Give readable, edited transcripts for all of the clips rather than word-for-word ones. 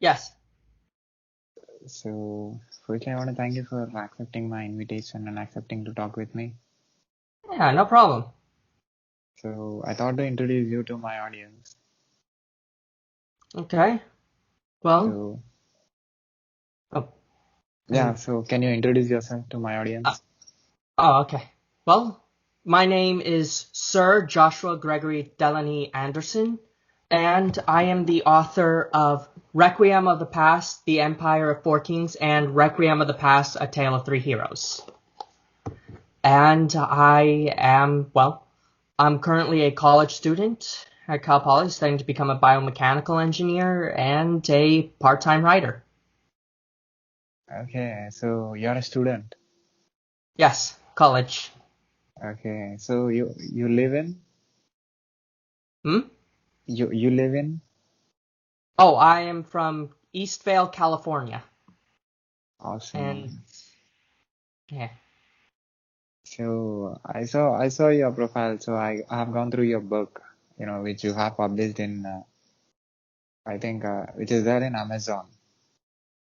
Yes. So, firstly, I want to thank you for accepting my invitation and accepting to talk with me. Yeah, no problem. So, I thought to introduce you to my audience. Okay. Well, So, oh, yeah, and so can you introduce yourself to my uh, audience? oh, okay. Well, my name is Sir Joshua Gregory Delany Anderson, and I am the author of Requiem of the Past, The Empire of Four Kings, and Requiem of the Past, A Tale of Three Heroes. And I'm currently a college student at Cal Poly, studying to become a biomechanical engineer and a part-time writer. Okay, so you're a student. Yes, college. Okay, so you live in Hmm? you live in Oh, I am from Eastvale, California. And awesome. yeah. So I saw your profile. So I have gone through your book, which you have published in I think which is there in Amazon.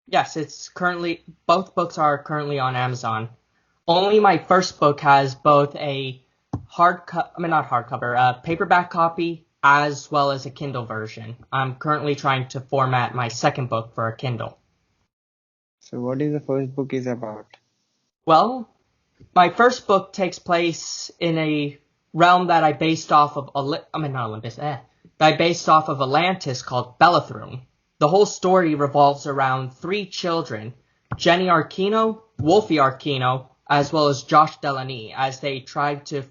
Yes, both books are currently on Amazon. Only my first book has both a not hardcover, a paperback copy as well as a Kindle version. I'm currently trying to format my second book for a Kindle. So what is the first book is about? Well, my first book takes place in a realm that I based off of not Olympus, that I based off of Atlantis called Belethrunian. The whole story revolves around three children, Jenny Arkino, Wolfie Arkino, as well as J.G.De Lani, as they try to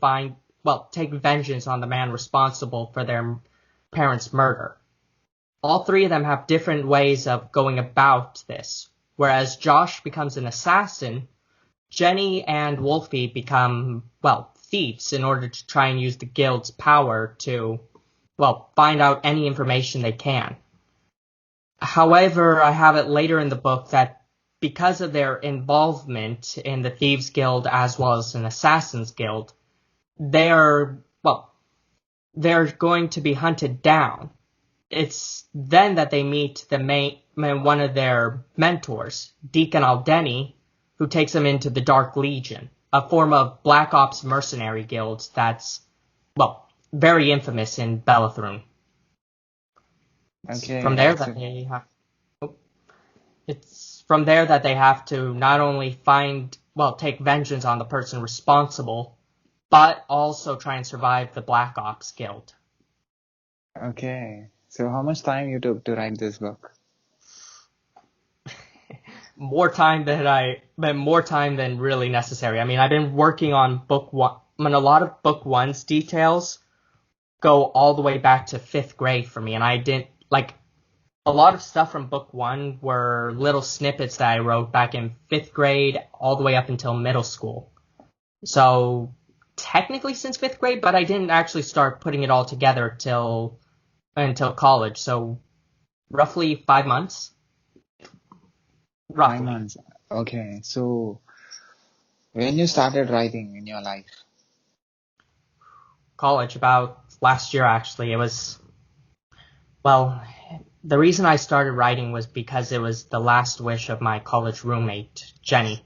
take vengeance on the man responsible for their parents' murder. All three of them have different ways of going about this. Whereas Josh becomes an assassin, Jenny and Wolfie become, thieves in order to try and use the guild's power to, find out any information they can. However, I have it later in the book that because of their involvement in the Thieves Guild as well as an Assassin's Guild, they're, they're going to be hunted down. It's then that they meet one of their mentors, Deacon Aldeni, who takes them into the Dark Legion, a form of Black Ops mercenary guild that's, very infamous in Belethrune. It's from Okay, there that so they have, it's from there that they have to not only take vengeance on the person responsible, but also try and survive the Black Ops guild. okay. So how much time you took to write this book? More time than really necessary. I mean, I've been working on book one. I mean, a lot of book one's details go all the way back to fifth grade for me, and I didn't like a lot of stuff from book one were little snippets that I wrote back in fifth grade all the way up until middle school. So technically since fifth grade, but I didn't actually start putting it all together until college. So roughly 5 months, 5 roughly. months. Okay, so when you started writing in your life? College about last year actually. It was well, the reason I started writing was because it was the last wish of my college roommate, Jenny.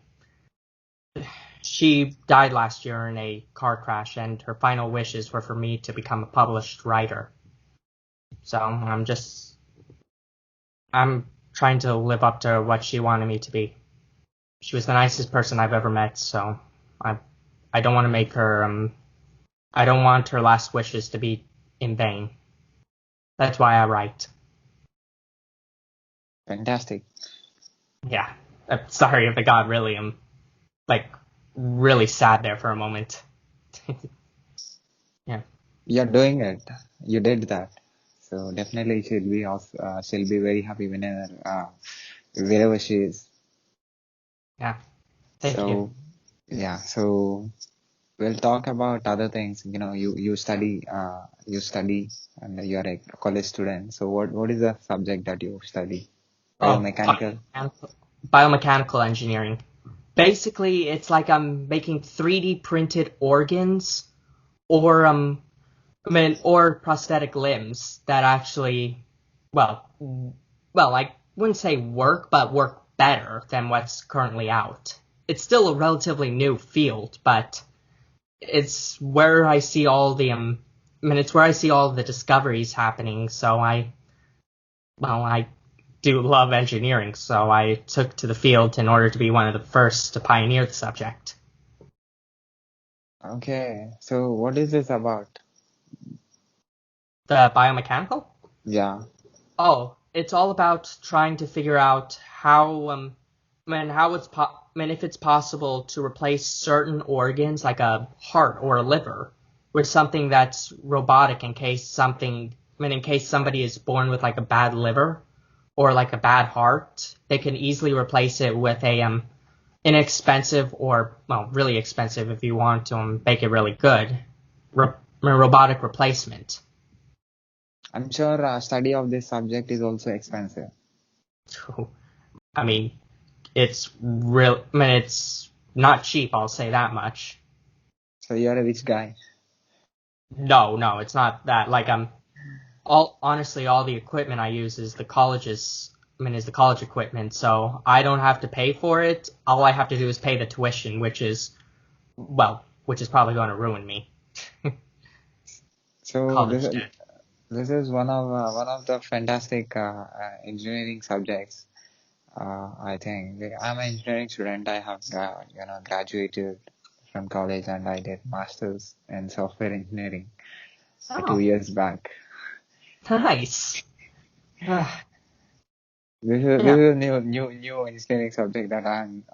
She died last year in a car crash, and her final wishes were for me to become a published writer. So I'm trying to live up to what she wanted me to be. She was the nicest person I've ever met, so I I don't want to make her I don't want her last wishes to be in vain. That's why I write. Fantastic. Yeah. Sorry if it got really like really sad there for a moment. Yeah. You're doing it. You did that. So definitely she'll be very happy wherever she is. Yeah. Thank you. So yeah, so we'll talk about other things. You study and you're a college student. So what is the subject that you study? Oh, Biomechanical. biomechanical engineering. Basically, it's like I'm making 3D printed organs or or prosthetic limbs that actually, well, like wouldn't say work, but work better than what's currently out. It's still a relatively new field, but it's where I see all the it's where I see all the discoveries happening. So I do love engineering, so I took to the field in order to be one of the first to pioneer the subject. Okay, so what is this about? The biomechanical? Yeah. Oh, it's all about trying to figure out if it's possible to replace certain organs like a heart or a liver with something that's robotic in case somebody is born with like a bad liver or like a bad heart, they can easily replace it with a inexpensive or really expensive if you want to make it really good robotic replacement. I'm sure study of this subject is also expensive. I mean, it's not cheap, I'll say that much. So you're a rich guy. No, it's not that. Like all the equipment I use is the college equipment, so I don't have to pay for it. All I have to do is pay the tuition, which is probably going to ruin me. So College debt. this is one of the fantastic engineering subjects. I think I'm an engineering student. I have graduated from college and I did masters in software engineering 2 years back. Nice. This is a new engineering subject that I'm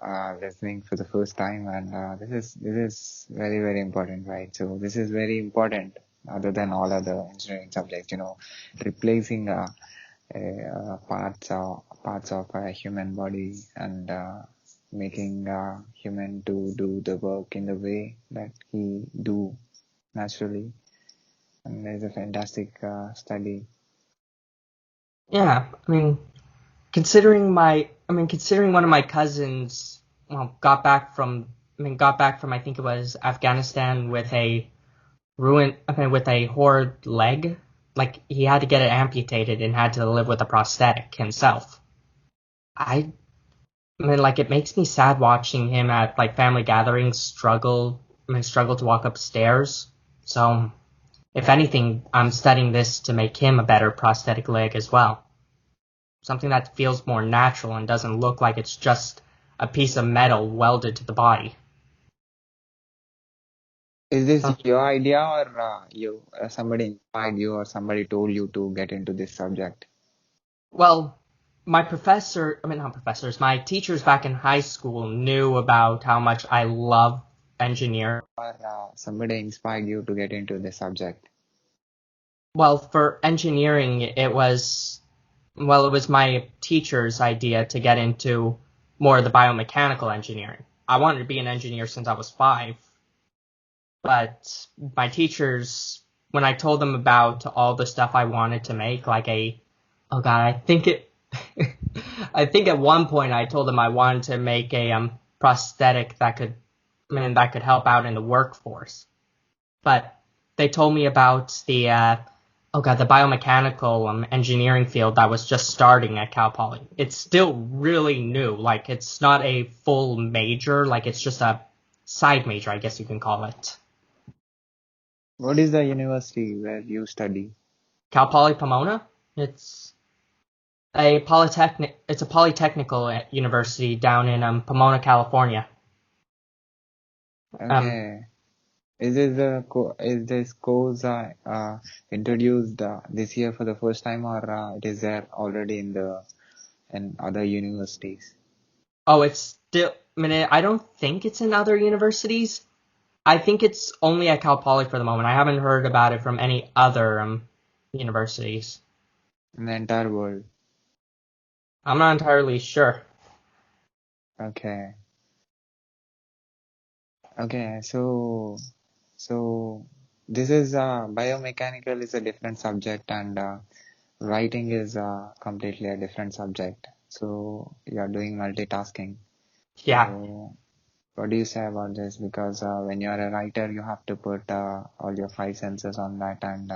listening for the first time, and this is very important, right? So this is very important, other than all other engineering subjects. Replacing parts of a human body and making human to do the work in the way that he do naturally. And there's a fantastic study. Yeah, considering one of my cousins got back from I think it was Afghanistan with with a horrid leg. Like he had to get it amputated and had to live with a prosthetic himself. It makes me sad watching him at like family gatherings struggle to walk upstairs. So, if anything, I'm studying this to make him a better prosthetic leg as well. Something that feels more natural and doesn't look like it's just a piece of metal welded to the body. Is this your idea, or somebody inspired you, or somebody told you to get into this subject? Well, not professors, my teachers back in high school knew about how much I love engineering. Or somebody inspired you to get into this subject? Well, for engineering, it was my teacher's idea to get into more of the biomechanical engineering. I wanted to be an engineer since I was 5, but my teachers, when I told them about all the stuff I wanted to make, I think at one point I told them I wanted to make a prosthetic that could help out in the workforce. But they told me about the biomechanical engineering field that was just starting at Cal Poly. It's still really new. Like it's not a full major. Like it's just a side major, I guess you can call it. What is the university where you study? Cal Poly Pomona. It's a polytechnic. It's a polytechnical university down in Pomona, California. Okay. Is this course introduced this year for the first time, or it is there already in other universities? Oh, it's still. I don't think it's in other universities. I think it's only at Cal Poly for the moment. I haven't heard about it from any other universities. In the entire world? I'm not entirely sure. Okay. Okay. So this is biomechanical is a different subject, and writing is completely a different subject. So you are doing multitasking. Yeah. So what do you say about this? Because when you are a writer, you have to put all your 5 senses on that, and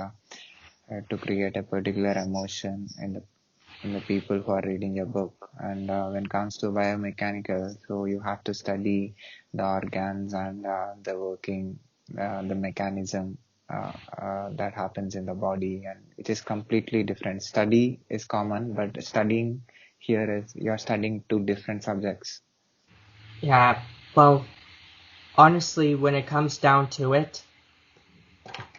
to create a particular emotion in the in the people who are reading your book. And when it comes to biomechanical, so you have to study the organs and the working, the mechanism that happens in the body, and it is completely different. Study is common, but studying here is you're studying two different subjects. Yeah, well, honestly, when it comes down to it,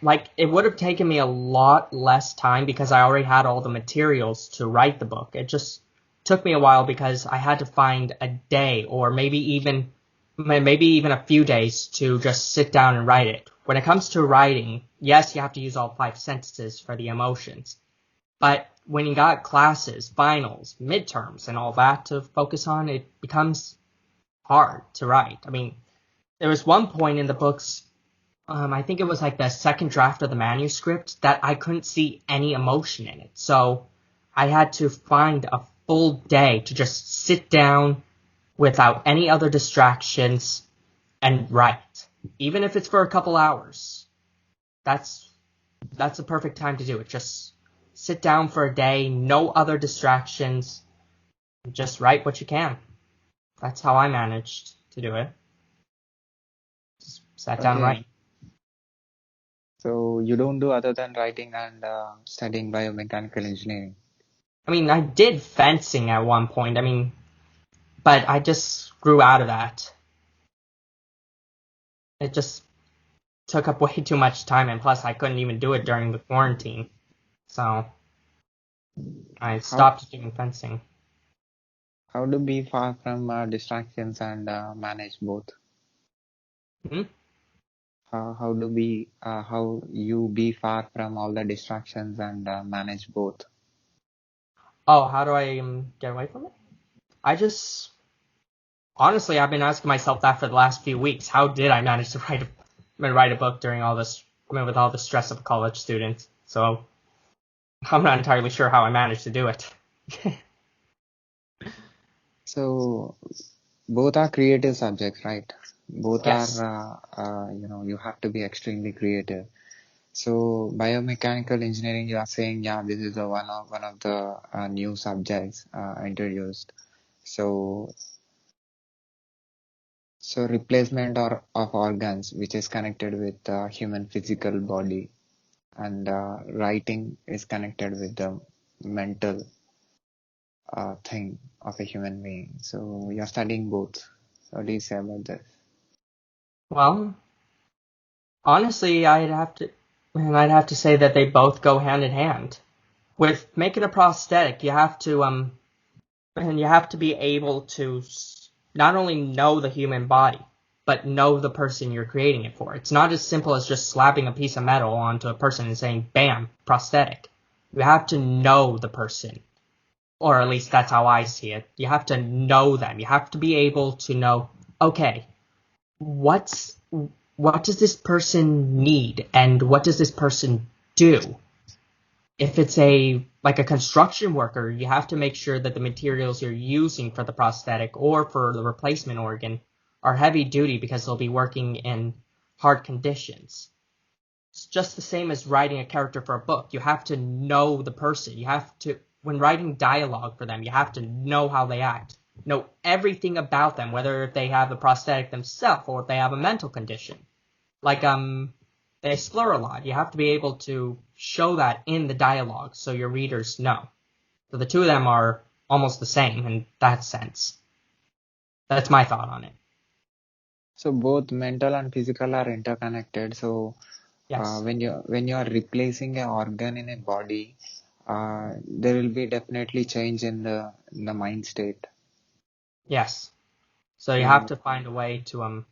like, it would have taken me a lot less time because I already had all the materials to write the book. It just took me a while because I had to find a day or maybe even a few days to just sit down and write it. When it comes to writing, yes, you have to use all 5 sentences for the emotions. But when you got classes, finals, midterms, and all that to focus on, it becomes hard to write. I mean, there was one point in the books, I think it was like the second draft of the manuscript, that I couldn't see any emotion in it. So I had to find a full day to just sit down without any other distractions and write. Even if it's for a couple hours. That's the perfect time to do it. Just sit down for a day, no other distractions, just write what you can. That's how I managed to do it. Just sat down and Okay, write. so you don't do other than writing and studying biomechanical engineering. I mean, I did fencing at one point. I mean, but I just grew out of that. It just took up way too much time, and plus I couldn't even do it during the quarantine. So I How stopped doing fencing. how to be far from distractions and manage both? Hmm? How you be far from all the distractions and manage both? Oh, how do I get away from it? I just honestly, I've been asking myself that for the last few weeks. How did I manage to write a book during all this? I mean, with all the stress of a college student. So I'm not entirely sure how I managed to do it. So both are creative subjects, right? Both are Yes. you have to be extremely creative. So biomechanical engineering, you are saying, yeah, this is one of the new subjects introduced. So so replacement of organs, which is connected with the human physical body, and writing is connected with the mental thing of a human being. So you're studying both. So what do you say about this? Well, honestly, I'd have to say that they both go hand in hand. With making a prosthetic, you have to be able to not only know the human body, but know the person you're creating it for. It's not as simple as just slapping a piece of metal onto a person and saying, bam, prosthetic. You have to know the person. Or at least that's how I see it. You have to know them. You have to be able to know, okay, what's what does this person need and what does this person do? If it's like a construction worker, you have to make sure that the materials you're using for the prosthetic or for the replacement organ are heavy duty because they'll be working in hard conditions. It's just the same as writing a character for a book. You have to know the person. You have to, when writing dialogue for them, you have to know how they act. Know everything about them, whether they have the prosthetic themselves or if they have a mental condition. Like, they slur a lot. You have to be able to show that in the dialogue so your readers know. So the two of them are almost the same in that sense. That's my thought on it. So both mental and physical are interconnected. So Yes. when you are replacing an organ in a body, there will be definitely change in the mind state. Yes. So you have So to find a way to,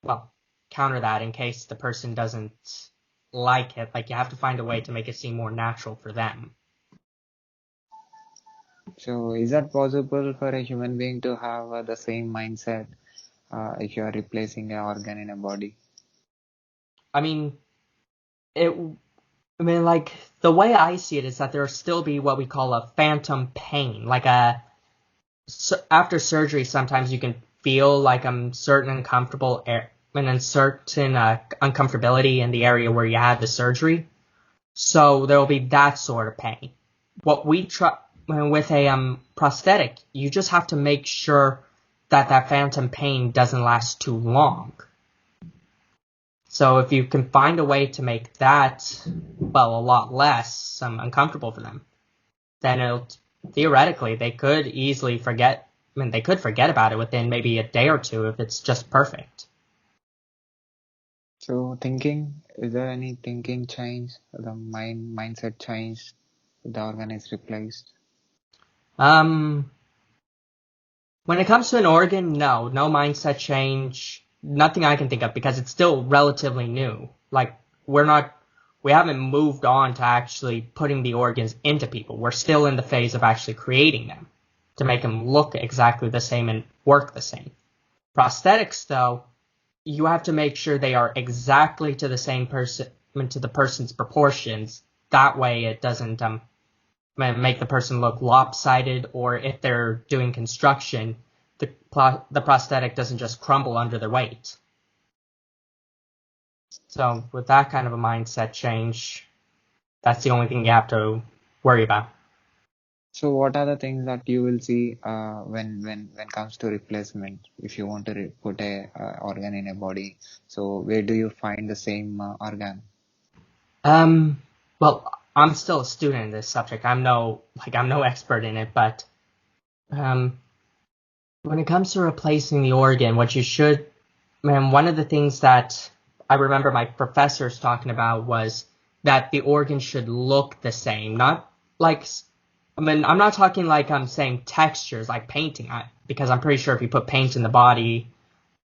well, counter that in case the person doesn't like it. Like, you have to find a way to make it seem more natural for them. so is that possible for a human being to have the same mindset if you are replacing an organ in a body? I mean, it, like, the way I see it is that there'll still be what we call a phantom pain. Like, after surgery, sometimes you can feel like certain uncomfortable and then certain uncomfortability in the area where you had the surgery. So there will be that sort of pain. What we try, with a prosthetic, you just have to make sure that that phantom pain doesn't last too long. So if you can find a way to make that, well, a lot less uncomfortable for them, then theoretically they could easily forget. They could forget about it within maybe a day or two if it's just perfect. So thinking, is there any thinking change? The mindset change? The organ is replaced? When it comes to an organ, no mindset change, nothing I can think of because it's still relatively new. Like we haven't moved on to actually putting the organs into people. We're still in the phase of actually creating them to make them look exactly the same and work the same. Prosthetics, though, you have to make sure they are exactly to the same person, to the person's proportions. That way it doesn't make the person look lopsided, or if they're doing construction, the prosthetic doesn't just crumble under their weight. So with that kind of a mindset change, that's the only thing you have to worry about. So what are the things that you will see when comes to replacement? If you want to put a organ in a body, so where do you find the same organ? Well, I'm still a student in this subject. I'm no expert in it, but when it comes to replacing the organ, one of the things that I remember my professors talking about was that the organ should look the same, not like, I'm not talking like I'm saying textures, like painting, because I'm pretty sure if you put paint in the body,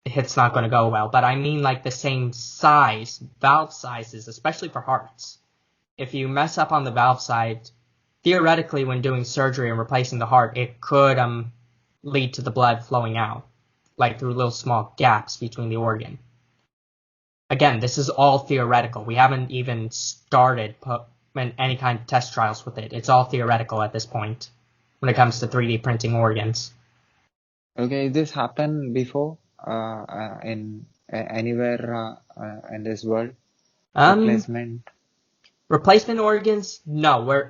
it's not going to go well, but I mean like the same size, valve sizes, especially for hearts. If you mess up on the valve side, theoretically when doing surgery and replacing the heart, it could lead to the blood flowing out, like through little small gaps between the organ. Again, this is all theoretical. We haven't even started any kind of test trials with it. It's all theoretical at this point when it comes to 3D printing organs. Okay, this happened before in anywhere in this world? Replacement organs? No,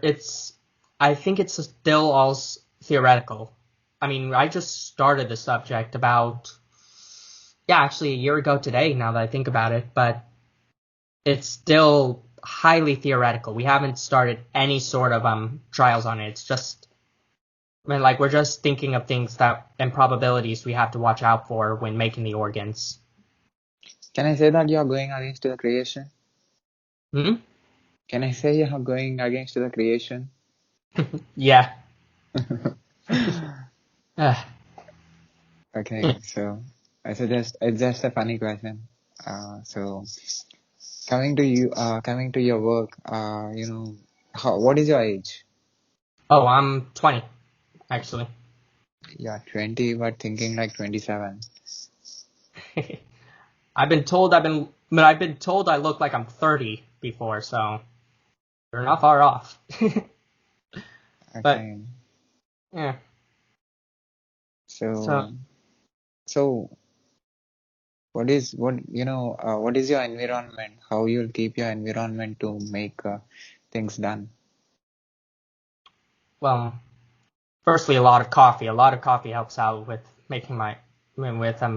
I think it's still all theoretical. I just started the subject actually a year ago today, now that I think about it, but it's still highly theoretical. We haven't started any sort of trials on it. It's just, we're just thinking of things and probabilities we have to watch out for when making the organs. Can I say that you are going against the creation? Can I say you are going against the creation? Yeah. Okay, so it's just a funny question. So coming to your work, what is your age? Oh, I'm 20, actually. Yeah, 20, but thinking like 27. I've been told I look like I'm 30 before, so you're not far off. Okay. But yeah. So what is your environment? How you'll keep your environment to make things done? Well, firstly, a lot of coffee. A lot of coffee helps out with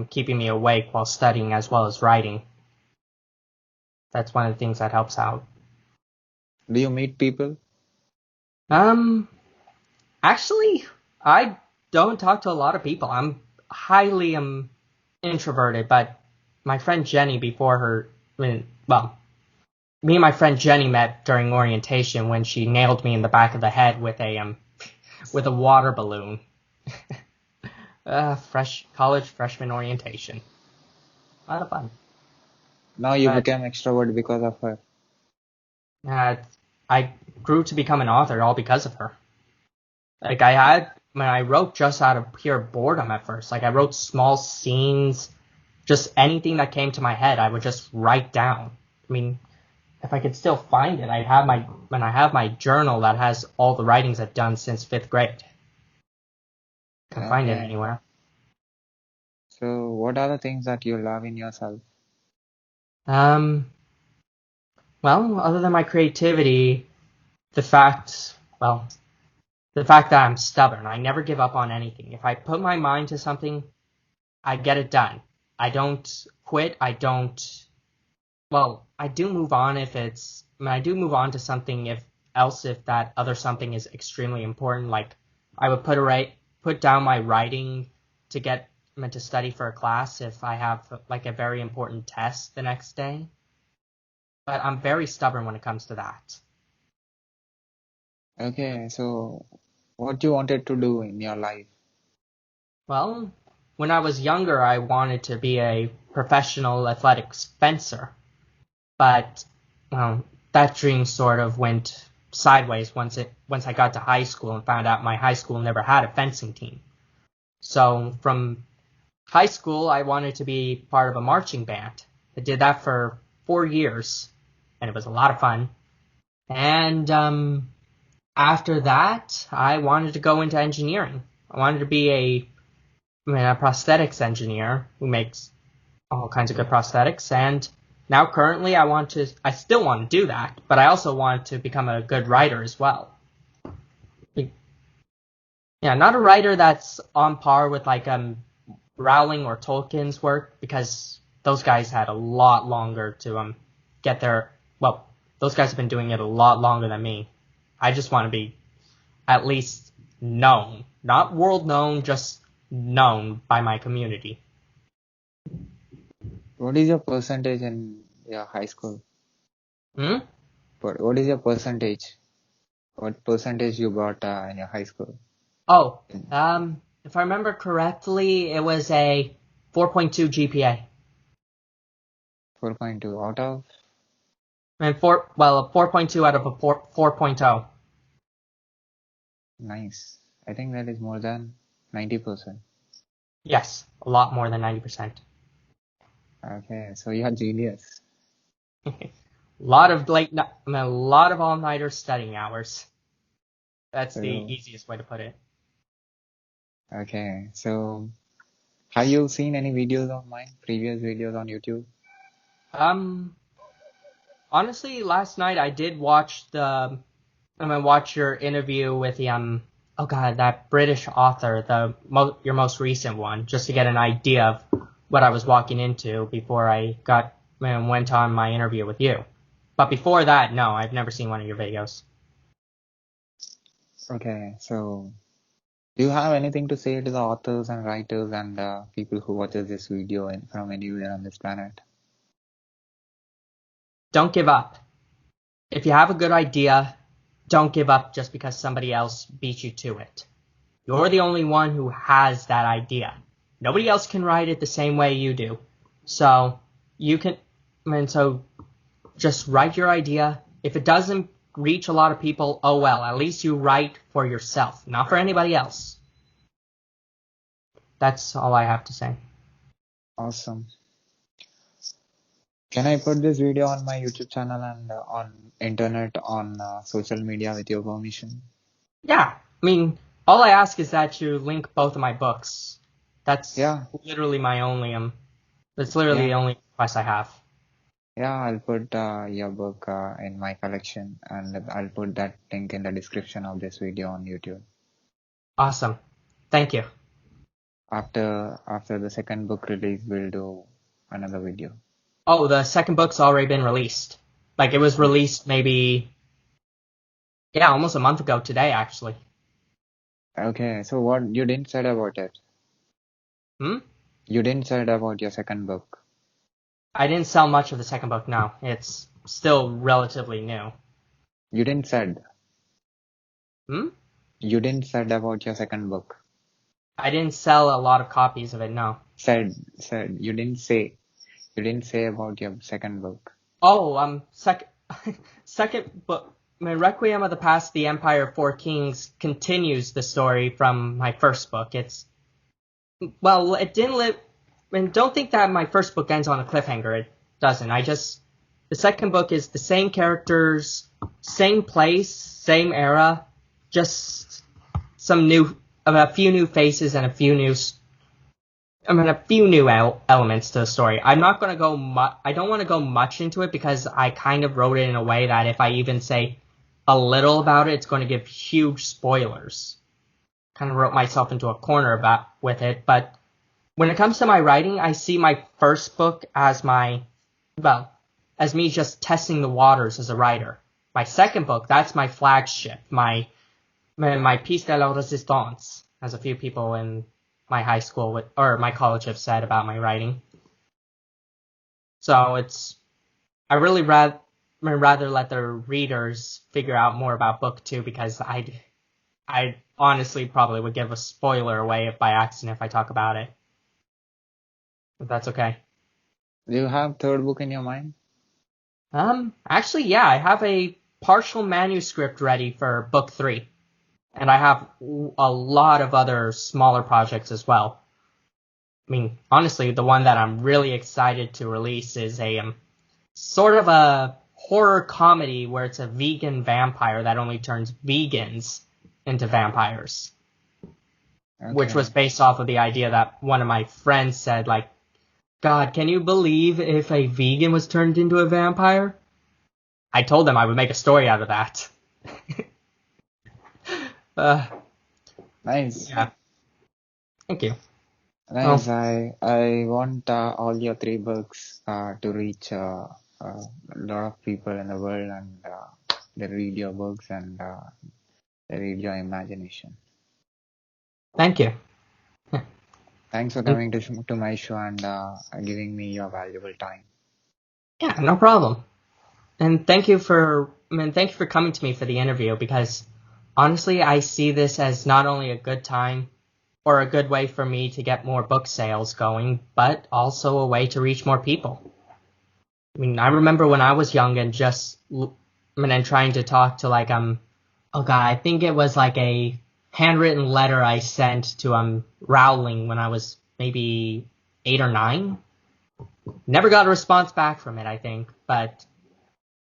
keeping me awake while studying as well as writing. That's one of the things that helps out. Do you meet people? Actually, I don't talk to a lot of people. I'm highly introverted, but my friend Jenny me and my friend Jenny met during orientation when she nailed me in the back of the head with a water balloon. College freshman orientation. A lot of fun. Now you became extrovert because of her. I grew to become an author all because of her. I wrote just out of pure boredom at first. I wrote small scenes, just anything that came to my head, I would just write down. If I could still find it, I have my journal that has all the writings I've done since 5th grade. Can't find it anywhere. So what are the things that you love in yourself? Well, other than my creativity, the fact that I'm stubborn. I never give up on anything. If I put my mind to something, I get it done. I don't quit. I do move on I do move on to something if that other something is extremely important. Like I would put down my writing to get to study for a class if I have like a very important test the next day. But I'm very stubborn when it comes to that. Okay, so what you wanted to do in your life? Well, when I was younger, I wanted to be a professional athletics fencer, but that dream sort of went sideways once I got to high school and found out my high school never had a fencing team. So from high school, I wanted to be part of a marching band. I did that for 4 years, and it was a lot of fun. And after that, I wanted to go into engineering. I wanted to be a prosthetics engineer who makes all kinds of good prosthetics. And now currently I still want to do that, but I also want to become a good writer as well. Yeah, not a writer that's on par with like Rowling or Tolkien's work, because those guys had a lot longer to get their, well, those guys have been doing it a lot longer than me. I just want to be at least known, not world known, just known by my community. What is your percentage in your high school? What is your percentage? What percentage you got in your high school? Oh, if I remember correctly, it was a 4.2 GPA. 4.2 out of? And a 4.2 out of a 4.0. Nice. I think that is more than 90%. Yes, a lot more than 90%. Okay, so you are genius. A lot of all-nighter studying hours. That's the easiest way to put it. Okay, so have you seen any videos of mine, previous videos on YouTube? Honestly, last night I did watch watch your interview with the that British author, your most recent one, just to get an idea of what I was walking into before I went on my interview with you. But before that, no, I've never seen one of your videos. Okay, so do you have anything to say to the authors and writers and people who watches this video from anywhere on this planet? Don't give up. If you have a good idea, don't give up just because somebody else beat you to it. You're the only one who has that idea. Nobody else can write it the same way you do. So just write your idea. If it doesn't reach a lot of people, oh well, at least you write for yourself, not for anybody else. That's all I have to say. Awesome. Can I put this video on my YouTube channel and on internet, on social media with your permission? Yeah, all I ask is that you link both of my books. That's literally my only that's literally the only request I have. Yeah, I'll put your book in my collection, and I'll put that link in the description of this video on YouTube. Awesome. Thank you. After the second book release, we'll do another video. Oh, the second book's already been released. Like, it was released maybe, almost a month ago today, actually. Okay, so what you didn't say about it? You didn't say about your second book. I didn't sell much of the second book, no. It's still relatively new. You didn't said. You didn't said about your second book. I didn't sell a lot of copies of it, no. Said. You didn't say. You didn't say about your second book. Oh, second book. Requiem of the Past, The Empire of Four Kings continues the story from my first book. It didn't live. Don't think that my first book ends on a cliffhanger. It doesn't. The second book is the same characters, same place, same era, just a few new faces and a few new elements to the story. I'm not going to go I don't want to go much into it because I kind of wrote it in a way that if I even say a little about it, it's going to give huge spoilers. Kind of wrote myself into a corner with it, but when it comes to my writing, I see my first book as as me just testing the waters as a writer. My second book, that's my flagship, my piece de la résistance, as a few people in my high school or my college have said about my writing. So I really rather let the readers figure out more about book 2, because I honestly probably would give a spoiler away by accident if I talk about it. If that's okay. Do you have third book in your mind? Actually, yeah, I have a partial manuscript ready for book 3. And I have a lot of other smaller projects as well. I mean, honestly, the one that I'm really excited to release is a sort of a horror comedy where it's a vegan vampire that only turns vegans into vampires. Okay. Which was based off of the idea that one of my friends said, like, God, can you believe if a vegan was turned into a vampire? I told them I would make a story out of that. Nice. Yeah. Thank you. Nice. I want all your 3 books to reach a lot of people in the world, and they read your books and they read your imagination. Thank you. Thanks for coming to my show and giving me your valuable time. Yeah, no problem. And thank you for coming to me for the interview, because honestly, I see this as not only a good time or a good way for me to get more book sales going, but also a way to reach more people. I mean, I remember when I was young and and trying to talk to I think it was like a handwritten letter I sent to Rowling when I was maybe 8 or 9. Never got a response back from it, I think, but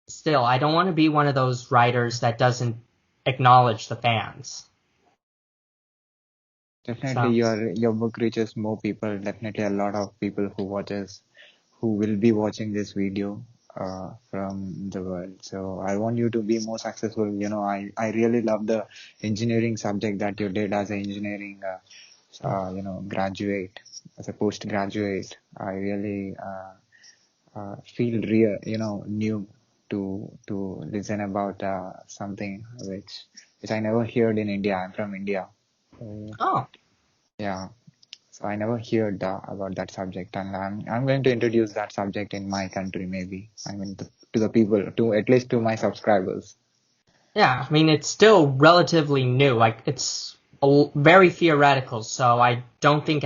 still, I don't want to be one of those writers that doesn't acknowledge the fans. Definitely, your book reaches more people. Definitely, a lot of people who will be watching this video from the world. So I want you to be more successful. You know, I really love the engineering subject that you did as an engineering, graduate, as a postgraduate. I really feel new to listen about something which I never heard in India. I'm from India. Oh. Yeah. So I never heard about that subject, and I'm going to introduce that subject in my country, maybe. I mean, to the people, at least to my subscribers. Yeah, I mean, it's still relatively new. Like, it's very theoretical, so I don't think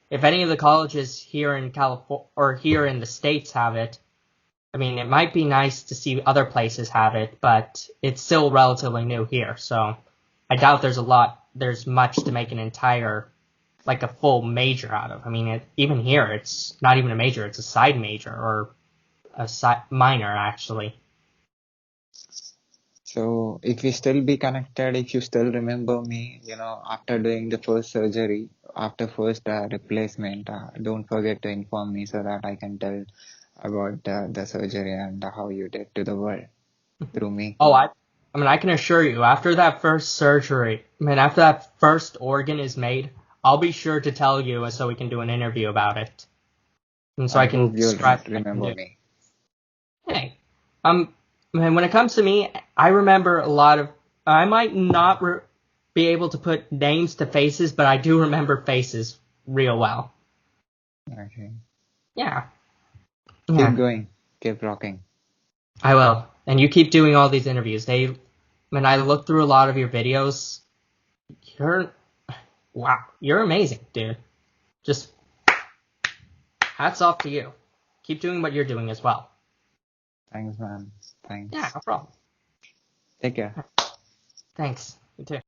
if any of the colleges here in California or here in the States have it, I mean, it might be nice to see other places have it, but it's still relatively new here, so I doubt there's much to make a full major out of. I mean, even here, it's not even a major, it's a side major, or a minor, actually. So if we still be connected, if you still remember me, after doing the first surgery, after first replacement, don't forget to inform me so that I can tell about the surgery and how you did to the world through me. Oh, I can assure you, after that first surgery, after that first organ is made, I'll be sure to tell you so we can do an interview about it. And so I can describe remember me. Hey, when it comes to me, I remember I might not be able to put names to faces, but I do remember faces real well. Okay. Yeah. Keep going. Keep rocking. I will. And you keep doing all these interviews. I looked through a lot of your videos. You're amazing, dude. Just hats off to you. Keep doing what you're doing as well. Thanks, man. Thanks. Yeah, no problem. Take care. Thanks. You too.